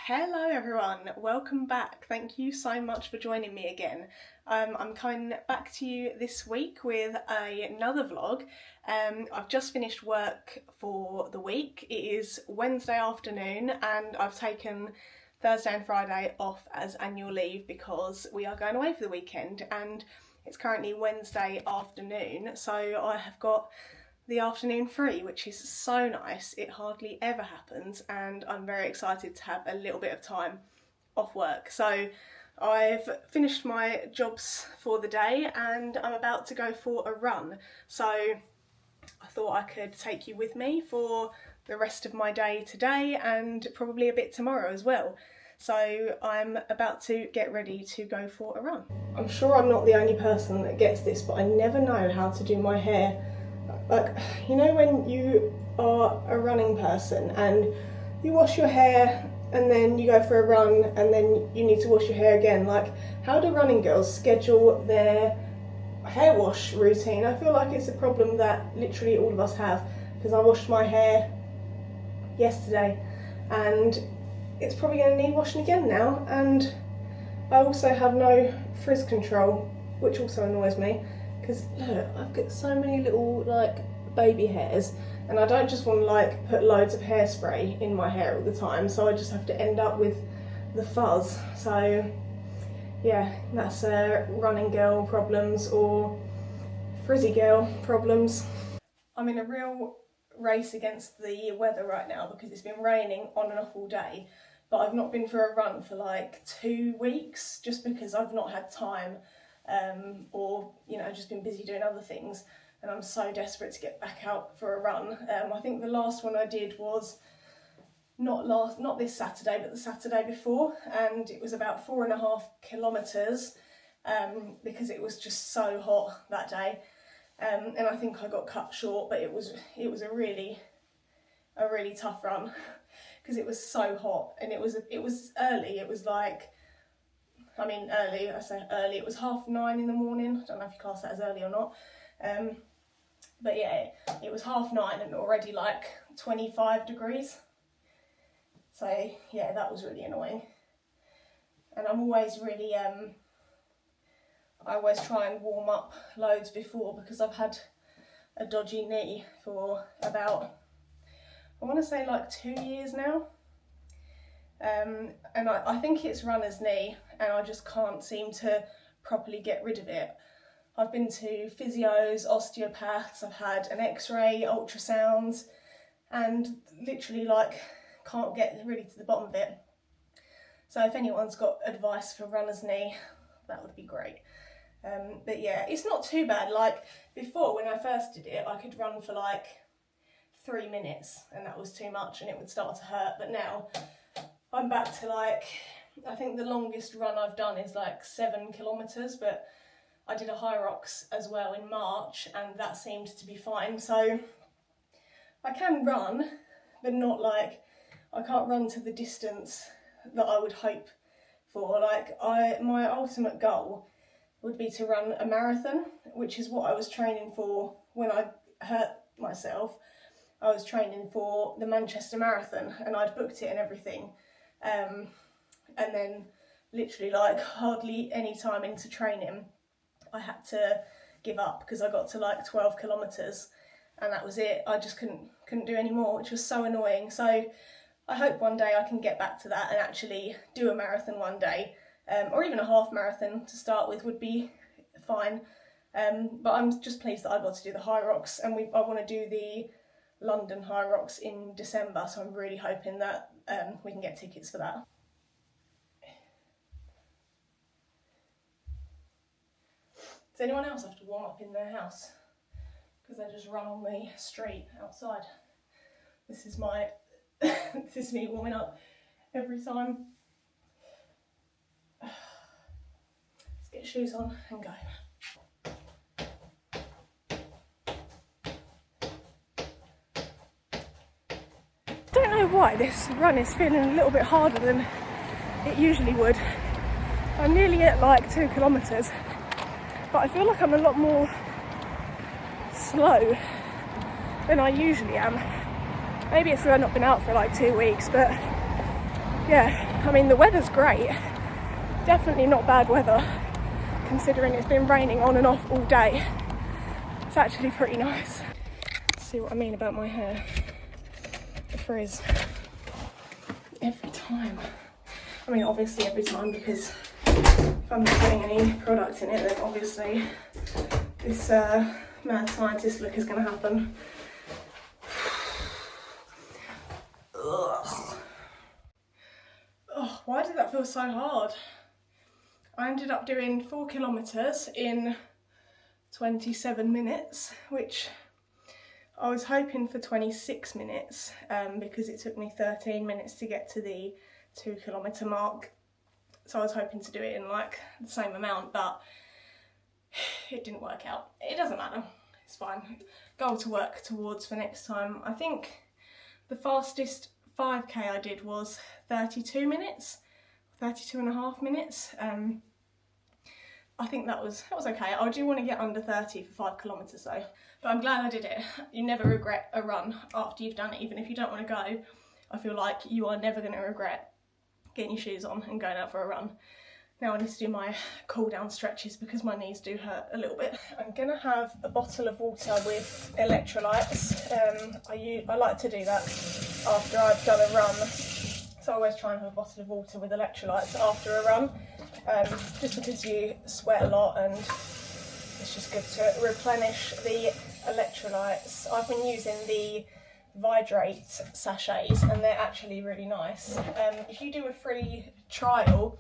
Hello everyone, welcome back. Thank you so much for joining me again. I'm coming back to you this week with another vlog. I've just finished work for the week. It is Wednesday afternoon and I've taken Thursday and Friday off as annual leave because we are going away for the weekend, and it's currently Wednesday afternoon, so I have got the afternoon free, which is so nice. It hardly ever happens and I'm very excited to have a little bit of time off work. So I've finished my jobs for the day and I'm about to go for a run. So I thought I could take you with me for the rest of my day today and probably a bit tomorrow as well. So I'm about to get ready to go for a run. I'm sure I'm not the only person that gets this, but I never know how to do my hair. Like, you know when you are a running person and you wash your hair and then you go for a run and then you need to wash your hair again, like how do running girls schedule their hair wash routine? I feel like it's a problem that literally all of us have, because I washed my hair yesterday and it's probably going to need washing again now, and I also have no frizz control, which also annoys me. Because look, I've got so many little like baby hairs and I don't just want to like put loads of hairspray in my hair all the time, so I just have to end up with the fuzz. So yeah, that's running girl problems or frizzy girl problems. I'm in a real race against the weather right now because it's been raining on and off all day, but I've not been for a run for like 2 weeks just because I've not had time. Or you know, just been busy doing other things, and I'm so desperate to get back out for a run. I think the last one I did was not this Saturday, but the Saturday before, and it was about 4.5 kilometres because it was just so hot that day, and I think I got cut short, but it was a really tough run because it was so hot, and it was early. It was like, I mean early, I say early, it was 9:30 in the morning. I don't know if you class that as early or not. But yeah, it was 9:30 and already like 25 degrees. So yeah, that was really annoying. And I'm always really, I always try and warm up loads before because I've had a dodgy knee for about, I want to say like 2 years now. And I think it's runner's knee and I just can't seem to properly get rid of it. I've been to physios, osteopaths, I've had an x-ray, ultrasounds, and literally like can't get really to the bottom of it. So if anyone's got advice for runner's knee, that would be great. But yeah, it's not too bad. Like before, when I first did it, I could run for like 3 minutes and that was too much and it would start to hurt. But now I'm back to like, I think the longest run I've done is like 7 kilometres, but I did a Hyrox as well in March and that seemed to be fine. So I can run, but not like, I can't run to the distance that I would hope for. Like my ultimate goal would be to run a marathon, which is what I was training for when I hurt myself. I was training for the Manchester Marathon and I'd booked it and everything. And then literally like hardly any time into training I had to give up because I got to like 12 kilometres and that was it. I just couldn't do any more, which was so annoying. So I hope one day I can get back to that and actually do a marathon one day, or even a half marathon to start with would be fine. But I'm just pleased that I got to do the Hyrox, and I want to do the London Hyrox in December, so I'm really hoping that we can get tickets for that. Does anyone else have to warm up in their house? Because they just run on the street outside. This is this is me warming up every time. Let's get shoes on and go. Don't know why this run is feeling a little bit harder than it usually would. I'm nearly at like 2 kilometres, but I feel like I'm a lot more slow than I usually am. Maybe it's because I've not been out for like 2 weeks, but yeah, I mean, the weather's great. Definitely not bad weather, considering it's been raining on and off all day. It's actually pretty nice. See what I mean about my hair? The frizz. Every time. I mean, obviously every time, because if I'm not putting any product in it, then obviously this mad scientist look is going to happen. Ugh. Oh, why did that feel so hard? I ended up doing 4 kilometres in 27 minutes, which I was hoping for 26 minutes because it took me 13 minutes to get to the 2 kilometre mark. So I was hoping to do it in like the same amount, but it didn't work out. It doesn't matter, it's fine. Goal to work towards for next time. I think the fastest 5k I did was 32 minutes, 32 and a half minutes. I think that was okay. I do want to get under 30 for 5 kilometres though. But I'm glad I did it. You never regret a run after you've done it, even if you don't want to go. I feel like you are never going to regret getting your shoes on and going out for a run. Now I need to do my cool down stretches because my knees do hurt a little bit. I'm going to have a bottle of water with electrolytes. I like to do that after I've done a run. So I always try and have a bottle of water with electrolytes after a run. Just because you sweat a lot and it's just good to replenish the electrolytes. I've been using the Vidrate sachets and they're actually really nice. If you do a free trial,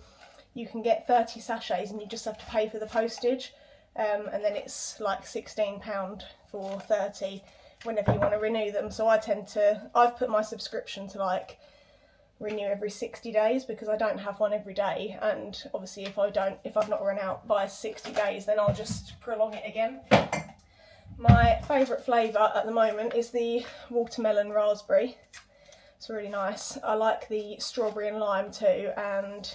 you can get 30 sachets and you just have to pay for the postage, and then it's like £16 for 30 whenever you want to renew them. So I've put my subscription to like renew every 60 days because I don't have one every day, and obviously if I've not run out by 60 days then I'll just prolong it again. My favourite flavour at the moment is the watermelon raspberry. It's really nice. I like the strawberry and lime too, and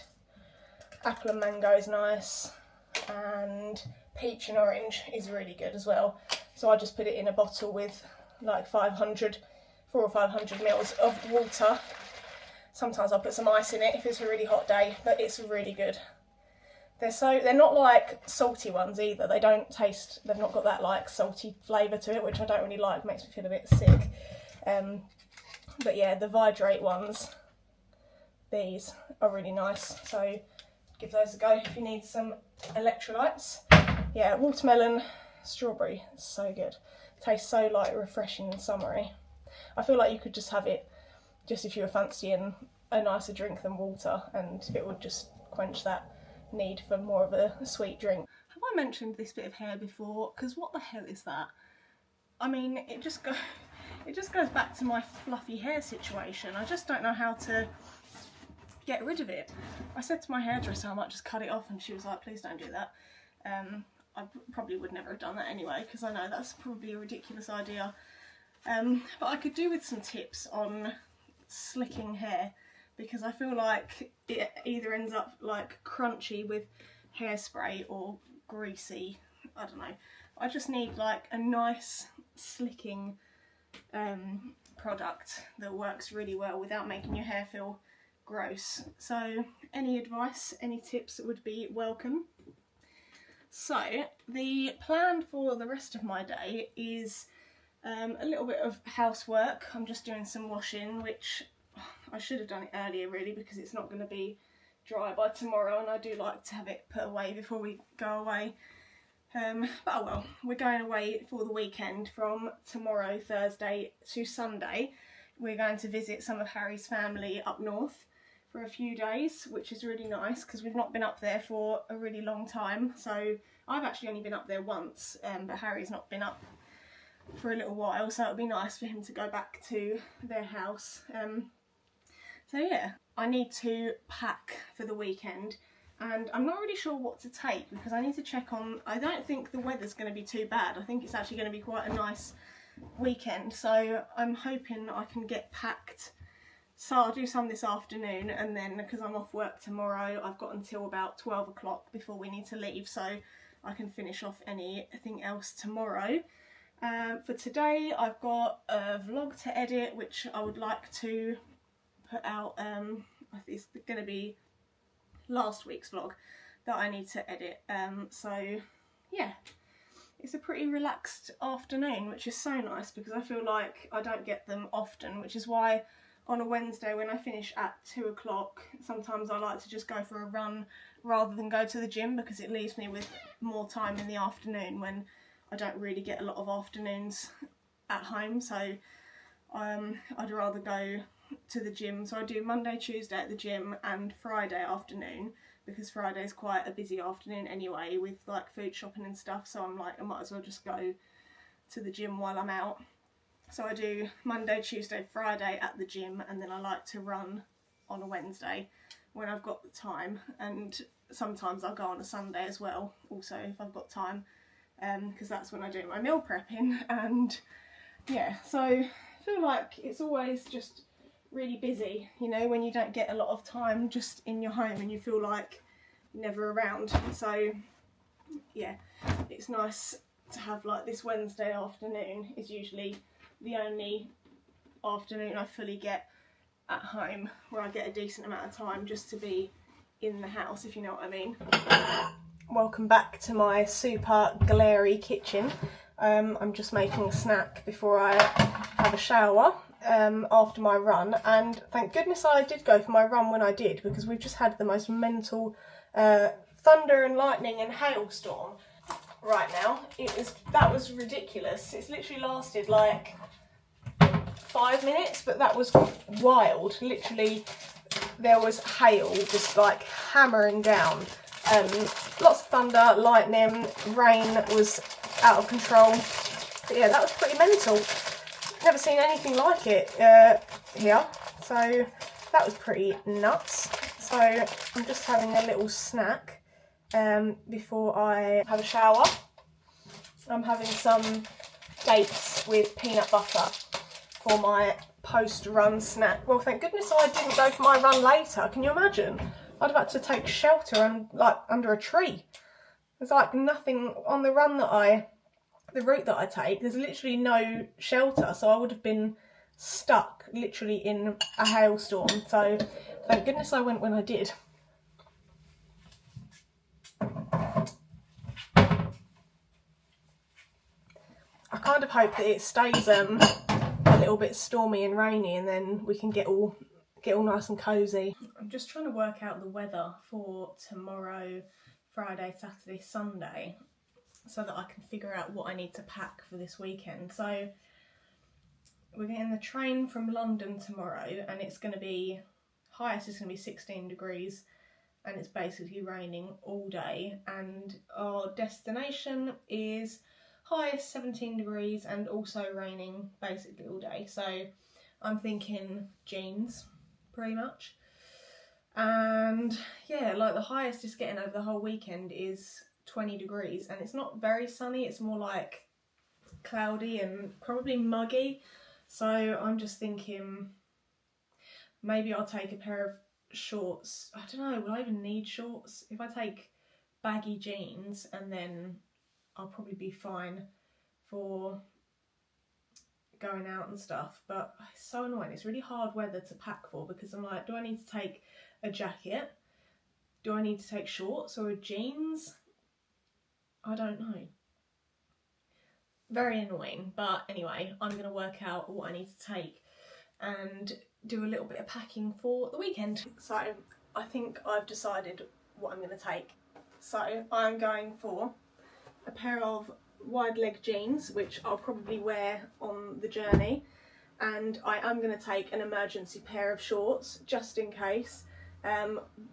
apple and mango is nice, and peach and orange is really good as well. So I just put it in a bottle with like 400 or 500 mils of water. Sometimes I'll put some ice in it if it's a really hot day, but it's really good. They're not like salty ones either. They've not got that like salty flavour to it, which I don't really like, makes me feel a bit sick. But yeah, the Vidrate ones, these are really nice. So give those a go if you need some electrolytes. Yeah, watermelon, strawberry, it's so good. Tastes so like refreshing and summery. I feel like you could just have it just if you were fancying a nicer drink than water, and it would just quench that need for more of a sweet drink. Have I mentioned this bit of hair before? Because what the hell is that? I mean, it just goes back to my fluffy hair situation. I just don't know how to get rid of it. I said to my hairdresser I might just cut it off, and she was like, please don't do that. I probably would never have done that anyway, because I know that's probably a ridiculous idea. But I could do with some tips on slicking hair, because I feel like it either ends up like crunchy with hairspray or greasy. I don't know. I just need like a nice slicking product that works really well without making your hair feel gross. So any advice, any tips would be welcome. So the plan for the rest of my day is a little bit of housework. I'm just doing some washing, which I should have done it earlier really, because it's not going to be dry by tomorrow, and I do like to have it put away before we go away. But oh well, we're going away for the weekend from tomorrow, Thursday, to Sunday. We're going to visit some of Harry's family up north for a few days, which is really nice because we've not been up there for a really long time. So I've actually only been up there once, but Harry's not been up for a little while, so it'll be nice for him to go back to their house. So yeah, I need to pack for the weekend, and I'm not really sure what to take because I need to check on. I don't think the weather's going to be too bad. I think it's actually going to be quite a nice weekend, so I'm hoping I can get packed. So I'll do some this afternoon, and then because I'm off work tomorrow, I've got until about 12 o'clock before we need to leave, so I can finish off anything else tomorrow. For today, I've got a vlog to edit, which I would like to put out it's going to be last week's vlog that I need to edit. So yeah, it's a pretty relaxed afternoon, which is so nice because I feel like I don't get them often, which is why on a Wednesday when I finish at 2 o'clock, sometimes I like to just go for a run rather than go to the gym, because it leaves me with more time in the afternoon when I don't really get a lot of afternoons at home. So I'd rather go to the gym. So I do Monday, Tuesday at the gym and Friday afternoon, because Friday's quite a busy afternoon anyway with like food shopping and stuff, so I'm like, I might as well just go to the gym while I'm out. So I do Monday, Tuesday, Friday at the gym, and then I like to run on a Wednesday when I've got the time, and sometimes I'll go on a Sunday as well, also if I've got time, because that's when I do my meal prepping. And yeah, so I feel like it's always just really busy, you know, when you don't get a lot of time just in your home and you feel like you're never around. So yeah, it's nice to have like this Wednesday afternoon is usually the only afternoon I fully get at home where I get a decent amount of time just to be in the house, if you know what I mean. Welcome back to my super glary kitchen. I'm just making a snack before I have a shower after my run, and thank goodness I did go for my run when I did, because we've just had the most mental thunder and lightning and hailstorm right now. That was ridiculous. It's literally lasted like 5 minutes, but that was wild. Literally there was hail just like hammering down, lots of thunder, lightning, rain was out of control. But yeah, that was pretty mental. Never seen anything like it here, so that was pretty nuts. So I'm just having a little snack before I have a shower. I'm having some dates with peanut butter for my post-run snack. Well, thank goodness I didn't go for my run later. Can you imagine? I'd have had to take shelter and like under a tree. There's like nothing on the route that I take. There's literally no shelter, so I would have been stuck literally in a hailstorm. So thank goodness I went when I did. I kind of hope that it stays a little bit stormy and rainy, and then we can get all nice and cosy. I'm just trying to work out the weather for tomorrow, Friday, Saturday, Sunday, so that I can figure out what I need to pack for this weekend. So we're getting the train from London tomorrow, and it's going to be, highest is going to be 16 degrees, and it's basically raining all day. And our destination is highest 17 degrees and also raining basically all day. So I'm thinking jeans pretty much. And yeah, like the highest it's getting over the whole weekend is 20 degrees, and it's not very sunny, it's more like cloudy and probably muggy. So I'm just thinking maybe I'll take a pair of shorts. I don't know, will I even need shorts? If I take baggy jeans, and then I'll probably be fine for going out and stuff. But it's so annoying, it's really hard weather to pack for, because I'm like, do I need to take a jacket? Do I need to take shorts or jeans? I don't know. Very annoying, but anyway, I'm going to work out what I need to take and do a little bit of packing for the weekend. So I think I've decided what I'm going to take. So I'm going for a pair of wide leg jeans, which I'll probably wear on the journey, and I am going to take an emergency pair of shorts just in case,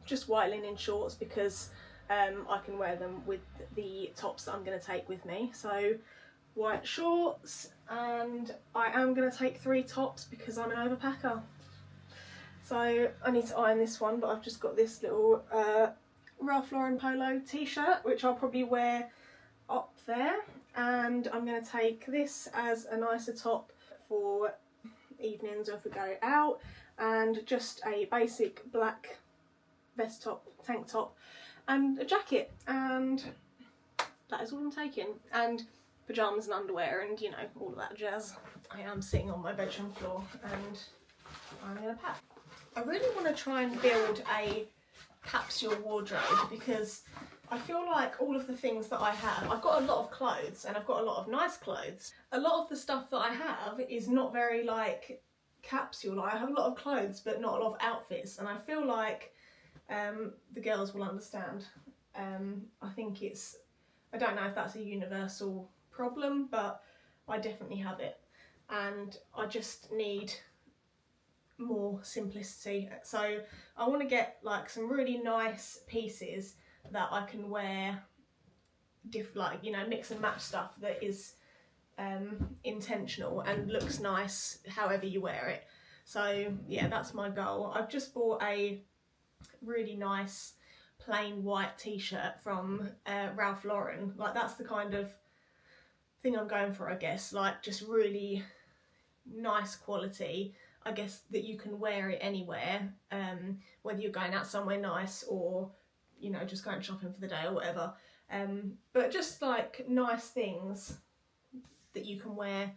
just white linen shorts, because I can wear them with the tops that I'm going to take with me. So white shorts, and I am going to take 3 tops because I'm an overpacker. So I need to iron this one, but I've just got this little Ralph Lauren polo t-shirt, which I'll probably wear up there, and I'm going to take this as a nicer top for evenings or if we go out, and just a basic black vest top, tank top, and a jacket, and that is all I'm taking, and pyjamas and underwear and, you know, all of that jazz. I am sitting on my bedroom floor and I'm going to pack. I really want to try and build a capsule wardrobe because I feel like all of the things that I have, I've got a lot of clothes and I've got a lot of nice clothes. A lot of the stuff that I have is not very like capsule. Like, I have a lot of clothes but not a lot of outfits, and I feel like the girls will understand. I think I don't know if that's a universal problem, but I definitely have it, and I just need more simplicity. So I want to get like some really nice pieces that I can wear, like, you know, mix and match stuff that is intentional and looks nice however you wear it. So yeah, that's my goal. I've just bought a really nice plain white t-shirt from Ralph Lauren. Like, that's the kind of thing I'm going for, I guess. Like, just really nice quality, I guess, that you can wear it anywhere, whether you're going out somewhere nice or, you know, just going shopping for the day or whatever. But just like nice things that you can wear.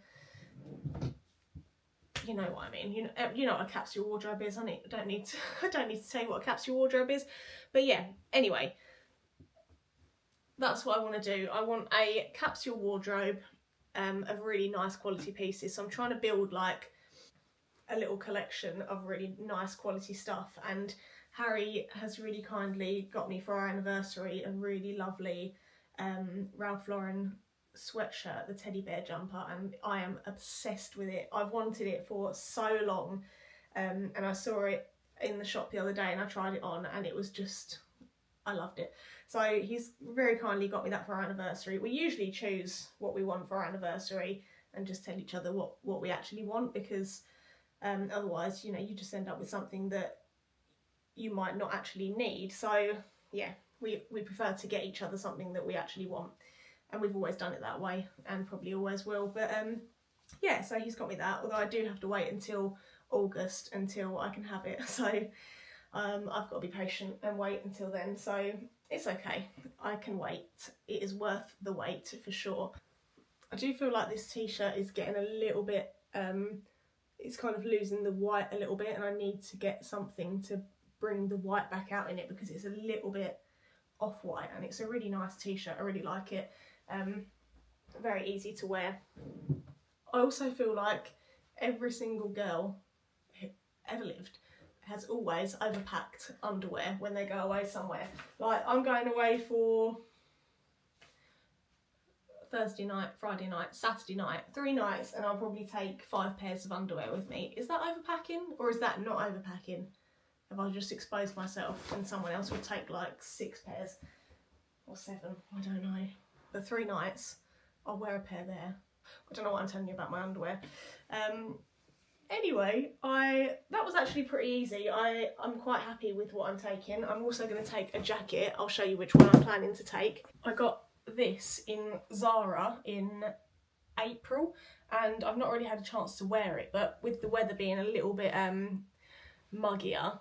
You know what I mean. You know what a capsule wardrobe is. I don't need to tell you what a capsule wardrobe is. But yeah, anyway, that's what I want to do. I want a capsule wardrobe of really nice quality pieces. So I'm trying to build like a little collection of really nice quality stuff, and Harry has really kindly got me for our anniversary a really lovely Ralph Lauren sweatshirt, the teddy bear jumper, and I am obsessed with it. I've wanted it for so long, and I saw it in the shop the other day and I tried it on, and it was just, I loved it. So he's very kindly got me that for our anniversary. We usually choose what we want for our anniversary and just tell each other what we actually want, because otherwise, you know, you just end up with something that you might not actually need. So yeah, we prefer to get each other something that we actually want, and we've always done it that way and probably always will. But yeah, so he's got me that, although I do have to wait until August until I can have it. So I've got to be patient and wait until then. So it's okay, I can wait. It is worth the wait for sure. I do feel like this t-shirt is getting a little bit, it's kind of losing the white a little bit, and I need to get something to bring the white back out in it because it's a little bit off-white, and it's a really nice t-shirt. I really like it. Very easy to wear. I also feel like every single girl who ever lived has always overpacked underwear when they go away somewhere. Like, I'm going away for Thursday night, Friday night, Saturday night, 3 nights, and I'll probably take 5 pairs of underwear with me. Is that overpacking, or is that not overpacking? Have I just exposed myself and someone else will take like 6 pairs or 7? I don't know. But 3 nights, I'll wear a pair there. I don't know what I'm telling you about my underwear. Anyway, that was actually pretty easy. I'm quite happy with what I'm taking. I'm also going to take a jacket. I'll show you which one I'm planning to take. I got this in Zara in April, and I've not really had a chance to wear it, but with the weather being a little bit muggier,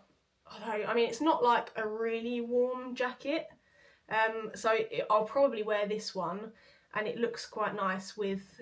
although, I mean, it's not like a really warm jacket, so I'll probably wear this one, and it looks quite nice with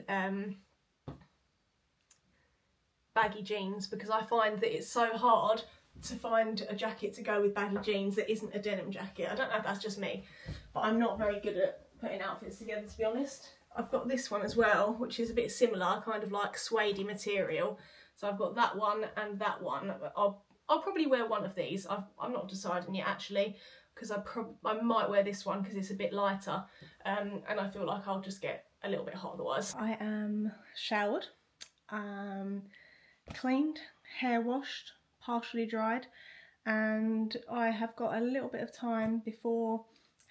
baggy jeans, because I find that it's so hard to find a jacket to go with baggy jeans that isn't a denim jacket. I don't know if that's just me, but I'm not very good at putting outfits together, to be honest. I've got this one as well, which is a bit similar, kind of like suede material. So I've got that one and that one. I'll probably wear one of these. I'm not deciding yet, actually, because I might wear this one because it's a bit lighter, and I feel like I'll just get a little bit hot otherwise. I am showered, cleaned, hair washed, partially dried, and I have got a little bit of time before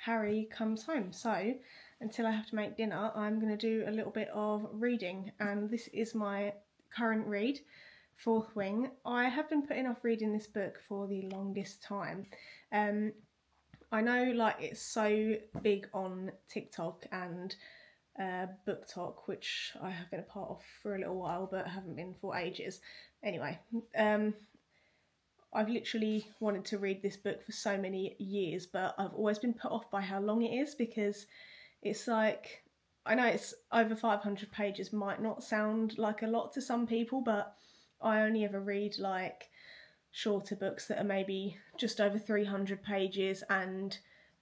Harry comes home. So until I have to make dinner, I'm going to do a little bit of reading, and this is my current read, Fourth Wing. I have been putting off reading this book for the longest time. I know, like, it's so big on TikTok and BookTok, which I have been a part of for a little while but haven't been for ages. Anyway, I've literally wanted to read this book for so many years, but I've always been put off by how long it is, because it's like, I know it's over 500 pages, might not sound like a lot to some people, but I only ever read like shorter books that are maybe just over 300 pages and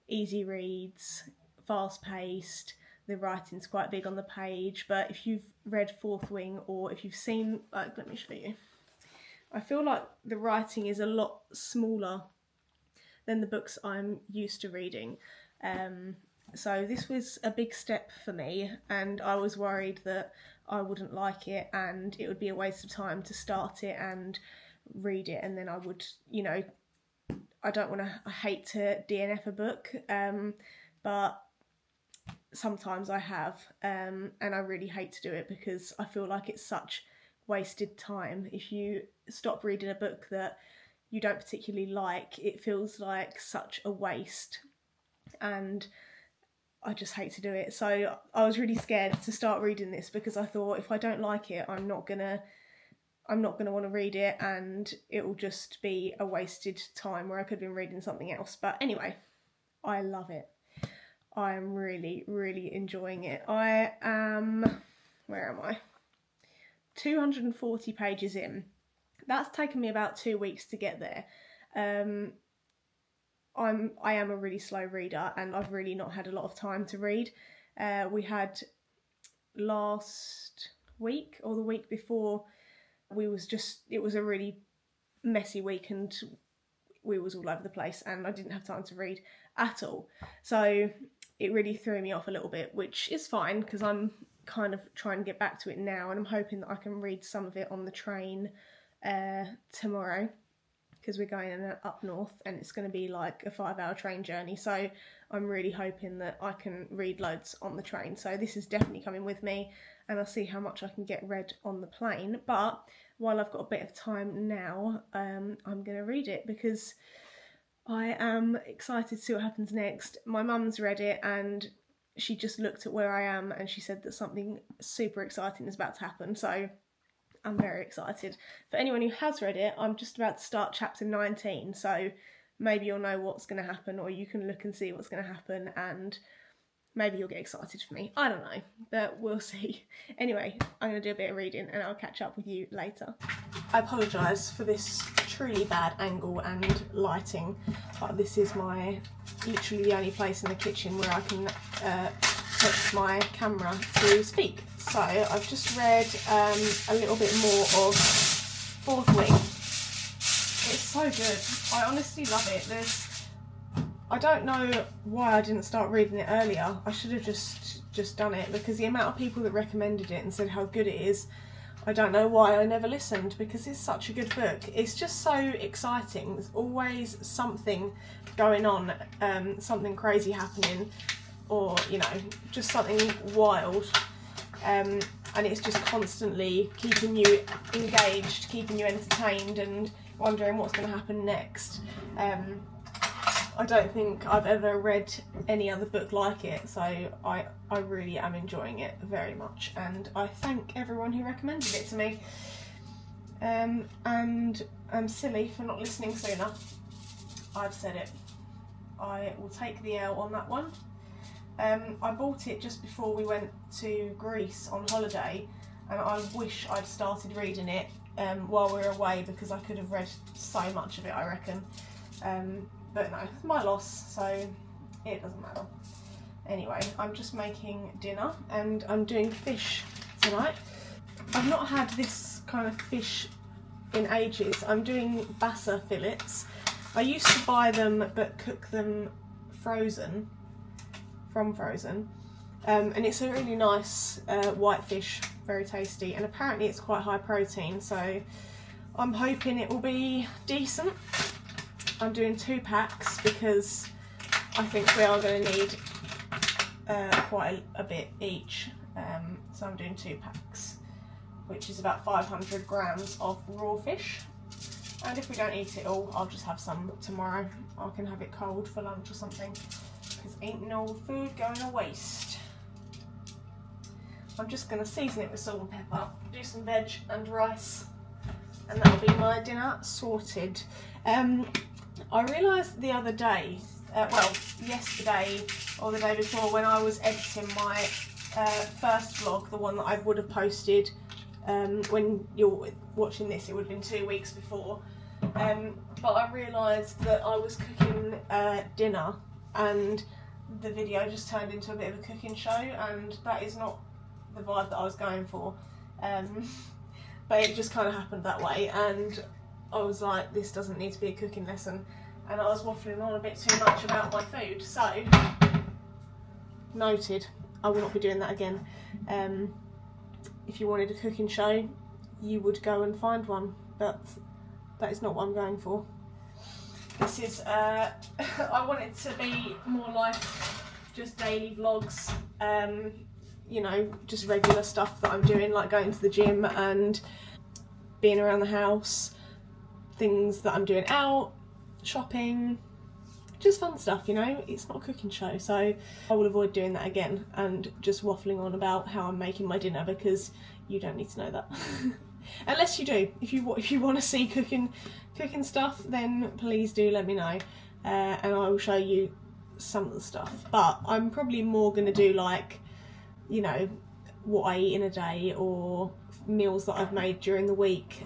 easy reads, fast paced. The writing's quite big on the page, but if you've read Fourth Wing, or if you've seen, let me show you. I feel like the writing is a lot smaller than the books I'm used to reading. So this was a big step for me, and I was worried that I wouldn't like it and it would be a waste of time to start it and read it, and then I would, I hate to DNF a book, but sometimes I have, and I really hate to do it because I feel like it's such wasted time. If you stop reading a book that you don't particularly like, it feels like such a waste, and I just hate to do it. So I was really scared to start reading this because I thought if I don't like it, I'm not gonna want to read it, and it will just be a wasted time where I could have been reading something else. But anyway, I love it. I am really, really enjoying it. I am, where am I? 240 pages in. That's taken me about 2 weeks to get there. I am a really slow reader, and I've really not had a lot of time to read. We had last week or the week before, it was a really messy week and we was all over the place and I didn't have time to read at all. So it really threw me off a little bit, which is fine because I'm kind of trying to get back to it now, and I'm hoping that I can read some of it on the train tomorrow, because we're going up north and it's going to be like a 5-hour train journey. So I'm really hoping that I can read loads on the train. So this is definitely coming with me, and I'll see how much I can get read on the plane. But while I've got a bit of time now, I'm going to read it because I am excited to see what happens next. My mum's read it and she just looked at where I am and she said that something super exciting is about to happen. So I'm very excited. For anyone who has read it, I'm just about to start chapter 19, so maybe you'll know what's going to happen, or you can look and see what's going to happen, and maybe you'll get excited for me. I don't know, but we'll see. Anyway, I'm going to do a bit of reading and I'll catch up with you later. I apologise for this truly bad angle and lighting, but this is literally the only place in the kitchen where I can put my camera to speak. So I've just read a little bit more of Fourth Wing. It's so good. I honestly love it. I don't know why I didn't start reading it earlier. I should have just done it, because the amount of people that recommended it and said how good it is, I don't know why I never listened, because it's such a good book. It's just so exciting. There's always something going on, something crazy happening, or just something wild. And it's just constantly keeping you engaged, keeping you entertained and wondering what's going to happen next. I don't think I've ever read any other book like it, so I really am enjoying it very much, and I thank everyone who recommended it to me. And I'm silly for not listening sooner. I've said it. I will take the L on that one. I bought it just before we went to Greece on holiday, and I wish I'd started reading it while we were away, because I could have read so much of it, I reckon. But no, it's my loss, so it doesn't matter. Anyway, I'm just making dinner and I'm doing fish tonight. I've not had this kind of fish in ages. I'm doing bassa fillets. I used to buy them but cook them frozen, from frozen. And it's a really nice white fish, very tasty, and apparently it's quite high protein, so I'm hoping it will be decent. I'm doing 2 packs because I think we are going to need quite a bit each, so I'm doing 2 packs, which is about 500 grams of raw fish, and if we don't eat it all, I'll just have some tomorrow. I can have it cold for lunch or something, because ain't no food going to waste. I'm just going to season it with salt and pepper, do some veg and rice, and that'll be my dinner sorted. I realised the other day, yesterday or the day before, when I was editing my first vlog, the one that I would have posted when you're watching this, it would have been 2 weeks before. But I realised that I was cooking dinner and the video just turned into a bit of a cooking show, and that is not the vibe that I was going for. But it just kind of happened that way, and I was like, this doesn't need to be a cooking lesson, and I was waffling on a bit too much about my food, so noted. I will not be doing that again. If you wanted a cooking show, you would go and find one, but that is not what I'm going for. This is, I want it to be more like just daily vlogs, you know, just regular stuff that I'm doing, like going to the gym and being around the house, things that I'm doing out, shopping, just fun stuff, you know. It's not a cooking show, so I will avoid doing that again and just waffling on about how I'm making my dinner, because you don't need to know that. Unless you do. If you want to see cooking stuff, then please do let me know, and I will show you some of the stuff. But I'm probably more going to do, like, you know, what I eat in a day or meals that I've made during the week.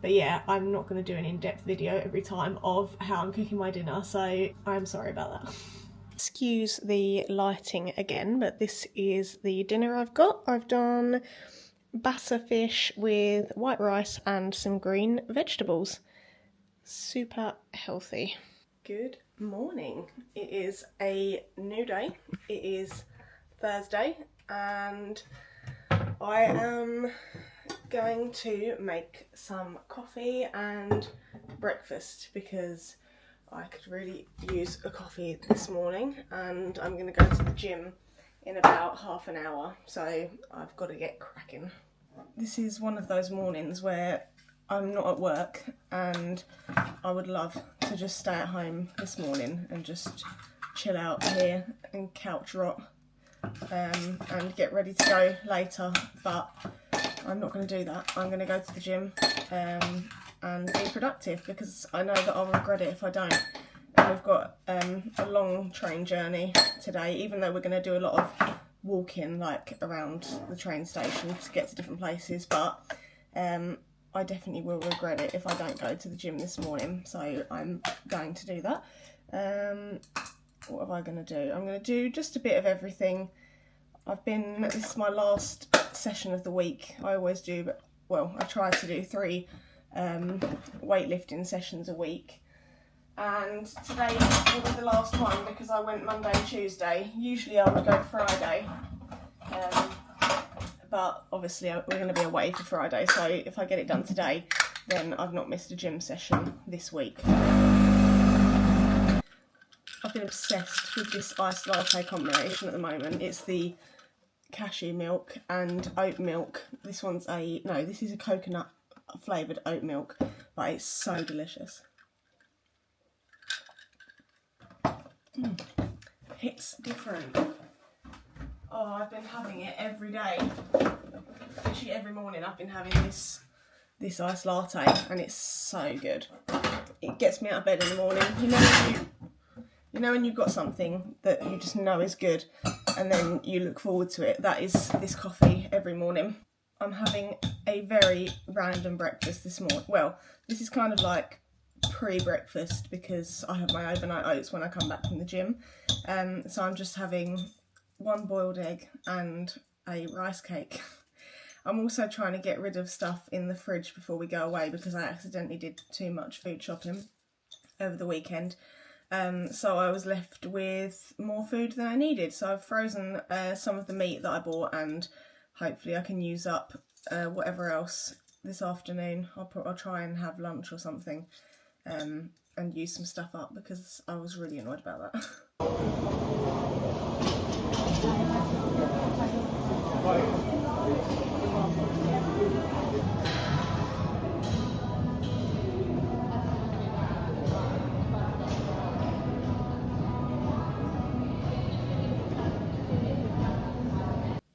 But yeah, I'm not going to do an in-depth video every time of how I'm cooking my dinner, so I'm sorry about that. Excuse the lighting again, but this is the dinner I've got. I've done basa fish with white rice and some green vegetables. Super healthy. Good morning. It is a new day. It is Thursday, and I am going to make some coffee and breakfast because I could really use a coffee this morning, and I'm going to go to the gym in about half an hour, so I've got to get cracking. This is one of those mornings where I'm not at work, and I would love to just stay at home this morning and just chill out here and couch rot, and get ready to go later, but I'm not going to do that. I'm going to go to the gym and be productive, because I know that I'll regret it if I don't. And we've got a long train journey today, even though we're going to do a lot of walking, like around the train station to get to different places, but I definitely will regret it if I don't go to the gym this morning, so I'm going to do that. What am I going to do? I'm going to do just a bit of everything. This is my last session of the week. I always do, but, well, I try to do 3 weightlifting sessions a week. And today will be the last one because I went Monday and Tuesday. Usually I would go Friday, but obviously we're going to be away for Friday, so if I get it done today, then I've not missed a gym session this week. I've been obsessed with this iced latte combination at the moment. It's the cashew milk and oat milk. This is a coconut flavoured oat milk, but it's so delicious. It's different. Oh, I've been having it every day. Actually, every morning I've been having this iced latte, and it's so good. It gets me out of bed in the morning. You know when you've got something that you just know is good, and then you look forward to it. That is this coffee every morning. I'm having a very random breakfast this morning. Well, this is kind of like pre-breakfast because I have my overnight oats when I come back from the gym. So I'm just having 1 boiled egg and a rice cake. I'm also trying to get rid of stuff in the fridge before we go away because I accidentally did too much food shopping over the weekend. So I was left with more food than I needed. So I've frozen some of the meat that I bought, and hopefully I can use up whatever else this afternoon. I'll try and have lunch or something. And use some stuff up because I was really annoyed about that.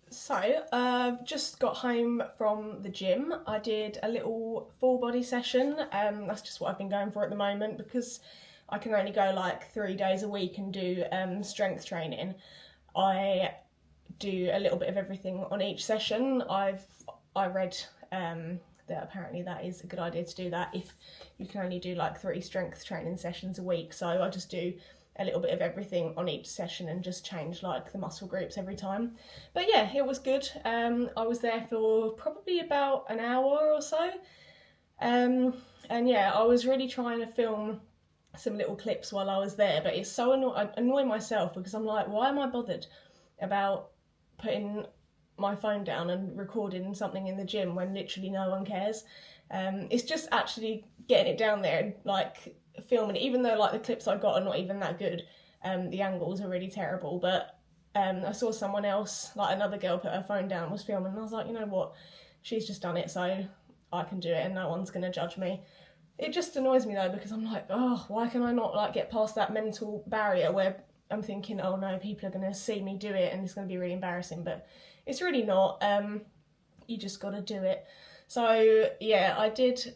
So, I've just got home from the gym. I did a little full body session. That's just what I've been going for at the moment because I can only go like 3 days a week and do strength training. I do a little bit of everything on each session. I read the that apparently that is a good idea to do that if you can only do like 3 strength training sessions a week. So I just do a little bit of everything on each session and just change like the muscle groups every time. But yeah, it was good. I was there for probably about an hour or so. And yeah, I was really trying to film some little clips while I was there, but it's so I annoy myself because I'm like, why am I bothered about putting my phone down and recording something in the gym when literally no one cares? It's just actually getting it down there and like filming it, even though like the clips I got are not even that good. The angles are really terrible, but I saw someone else, like another girl, put her phone down and was filming, and I was like, you know what, she's just done it, so I can do it and no one's going to judge me. It just annoys me though, because I'm like, oh, why can I not like get past that mental barrier where I'm thinking, oh no, people are going to see me do it and it's going to be really embarrassing, but it's really not. You just got to do it. So yeah, I did,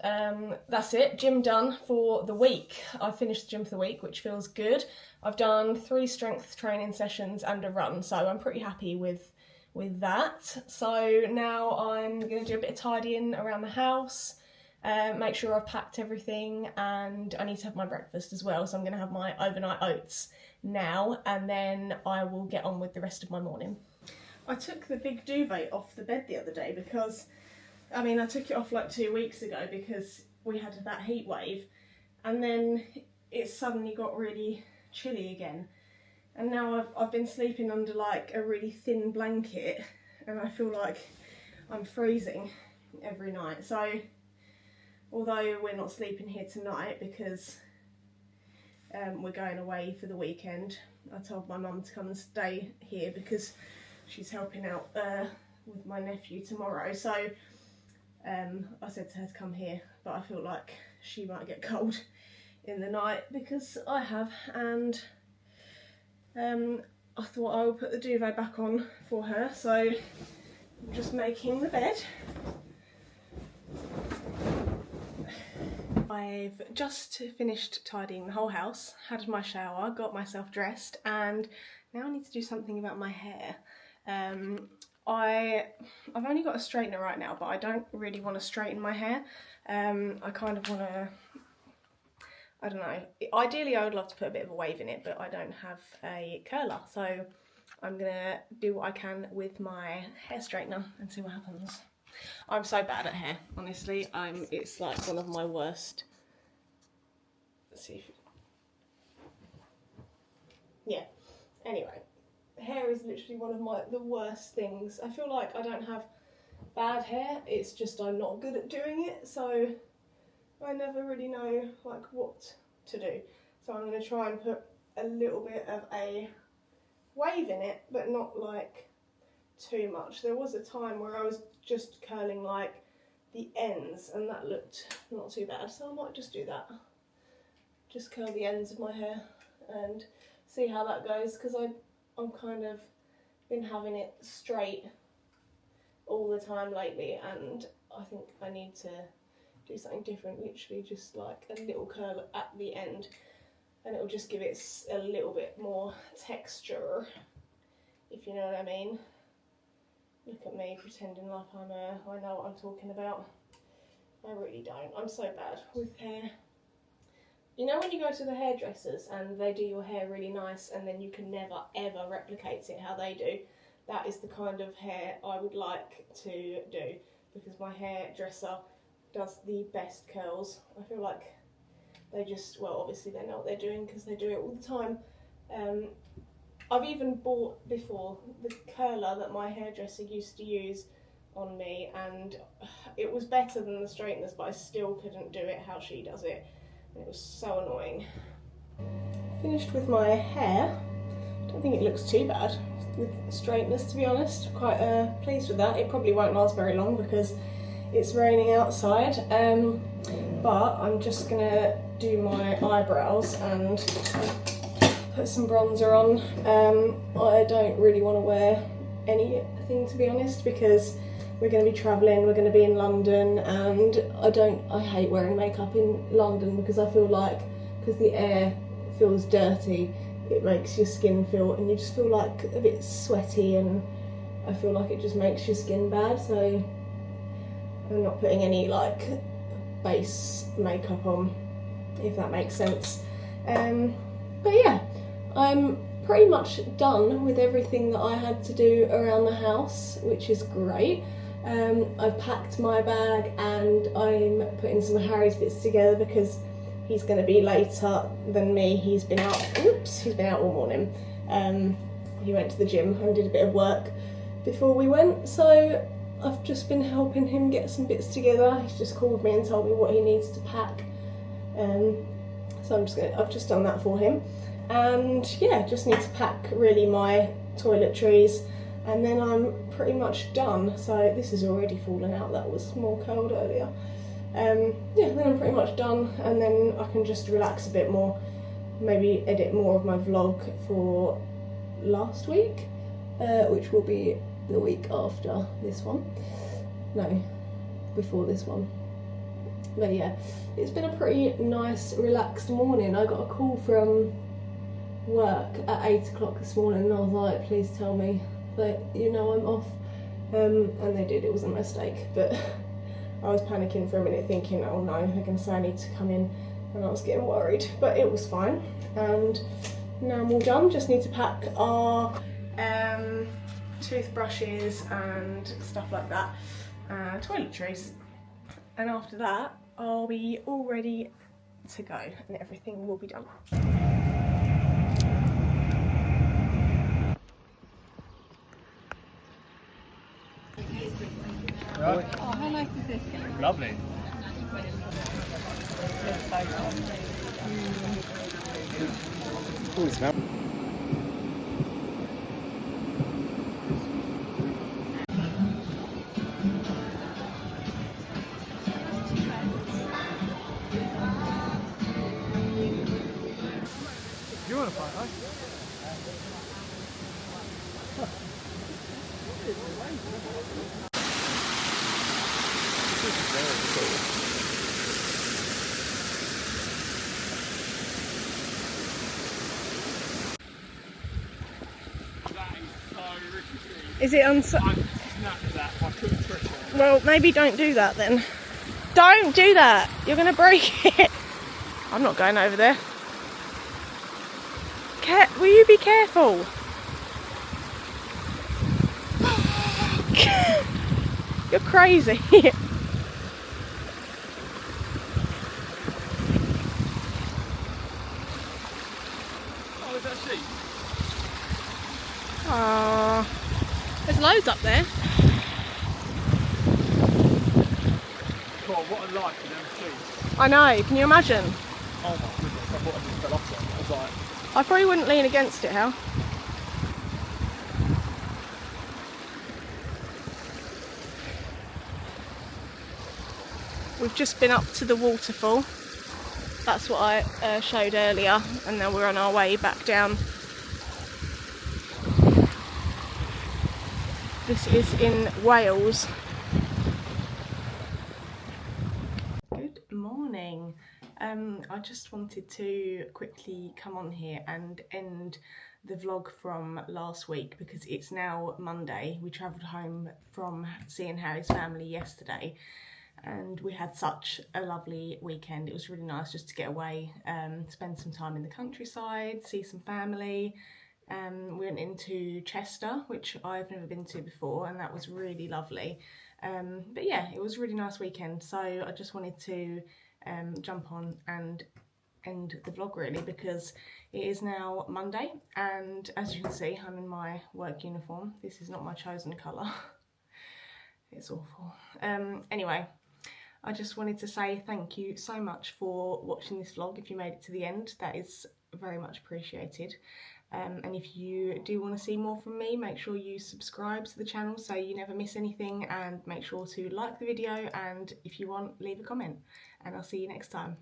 that's it, gym done for the week. I finished the gym for the week, which feels good. I've done 3 strength training sessions and a run, so I'm pretty happy with that. So now I'm going to do a bit of tidying around the house, make sure I've packed everything, and I need to have my breakfast as well, so I'm going to have my overnight oats now, and then I will get on with the rest of my morning. I took the big duvet off the bed the other day because, I mean, I took it off like 2 weeks ago because we had that heat wave, and then it suddenly got really chilly again, and now I've been sleeping under like a really thin blanket, and I feel like I'm freezing every night. So although we're not sleeping here tonight because we're going away for the weekend, I told my mum to come and stay here because she's helping out with my nephew tomorrow. So I said to her to come here, but I feel like she might get cold in the night because I have, and I thought I would put the duvet back on for her. So I'm just making the bed. I've just finished tidying the whole house, had my shower, got myself dressed, and now I need to do something about my hair. I've only got a straightener right now, but I don't really want to straighten my hair. I kind of want to, I don't know, ideally I would love to put a bit of a wave in it, but I don't have a curler, so I'm gonna do what I can with my hair straightener and see what happens. I'm so bad at hair, honestly. It's like one of my worst. Let's see if, yeah, anyway, hair is literally one of the worst things. I feel like I don't have bad hair, it's just I'm not good at doing it, so I never really know like what to do. So I'm going to try and put a little bit of a wave in it, but not like too much. There was a time where I was just curling like the ends and that looked not too bad, so I might just do that. Just curl the ends of my hair and see how that goes, because I'm kind of been having it straight all the time lately, and I think I need to do something different, literally just like a little curl at the end, and it'll just give it a little bit more texture, if you know what I mean. Look at me pretending like I know what I'm talking about. I really don't. I'm so bad with hair. You know when you go to the hairdressers and they do your hair really nice and then you can never ever replicate it how they do? That is the kind of hair I would like to do, because my hairdresser does the best curls. I feel like they just, well, obviously they know what they're doing because they do it all the time. I've even bought before the curler that my hairdresser used to use on me, and it was better than the straighteners, but I still couldn't do it how she does it. It was so annoying. Finished with my hair. I don't think it looks too bad with straighteners, to be honest. Quite pleased with that. It probably won't last very long because it's raining outside, but I'm just gonna do my eyebrows and put some bronzer on. I don't really want to wear anything, to be honest, because we're going to be travelling, we're going to be in London, and I hate wearing makeup in London because I feel like, because the air feels dirty, it makes your skin feel, and you just feel like a bit sweaty, and I feel like it just makes your skin bad, so I'm not putting any like base makeup on, if that makes sense. But yeah, I'm pretty much done with everything that I had to do around the house, which is great. I've packed my bag and I'm putting some of Harry's bits together because he's going to be later than me. He's been out all morning. He went to the gym and did a bit of work before we went, so I've just been helping him get some bits together. He's just called me and told me what he needs to pack. So I've just done that for him. And yeah, just need to pack really my toiletries and then I'm pretty much done. So this is already fallen out, that was more cold earlier. Yeah, then I'm pretty much done and then I can just relax a bit more, maybe edit more of my vlog for last week, which will be the week after this one. No, before this one. But yeah, it's been a pretty nice, relaxed morning. I got a call from work at 8 o'clock this morning and I was like, please tell me that you know I'm off. And they did, it was a mistake, but I was panicking for a minute thinking, oh no, they're going to say I need to come in, and I was getting worried, but it was fine. And now I'm all done, just need to pack our toothbrushes and stuff like that, toiletries, and after that I'll be all ready to go and everything will be done. Right. Oh, how nice is this? Lovely. Ooh, smell. You want a photo? This is very cool. Is it I snapped that. I couldn't trick it. Well, maybe don't do that then. Don't do that. You're going to break it. I'm not going over there. Will you be careful? You're crazy. Oh, is that a sheep? Aww. There's loads up there. God, what a light for them sheep. I know, can you imagine? Oh my goodness, I thought I just fell off something. I was like... I probably wouldn't lean against it, Hal. We've just been up to the waterfall. That's what I showed earlier, and then we're on our way back down. This is in Wales. Good morning. I just wanted to quickly come on here and end the vlog from last week because it's now Monday. We travelled home from seeing Harry's family yesterday and we had such a lovely weekend. It was really nice just to get away, spend some time in the countryside, see some family. We went into Chester, which I've never been to before, and that was really lovely. But yeah, it was a really nice weekend, so I just wanted to jump on and end the vlog really because it is now Monday, and as you can see, I'm in my work uniform. This is not my chosen colour. It's awful. Anyway, I just wanted to say thank you so much for watching this vlog. If you made it to the end, that is very much appreciated. And if you do want to see more from me, make sure you subscribe to the channel so you never miss anything, and make sure to like the video, and if you want, leave a comment, and I'll see you next time.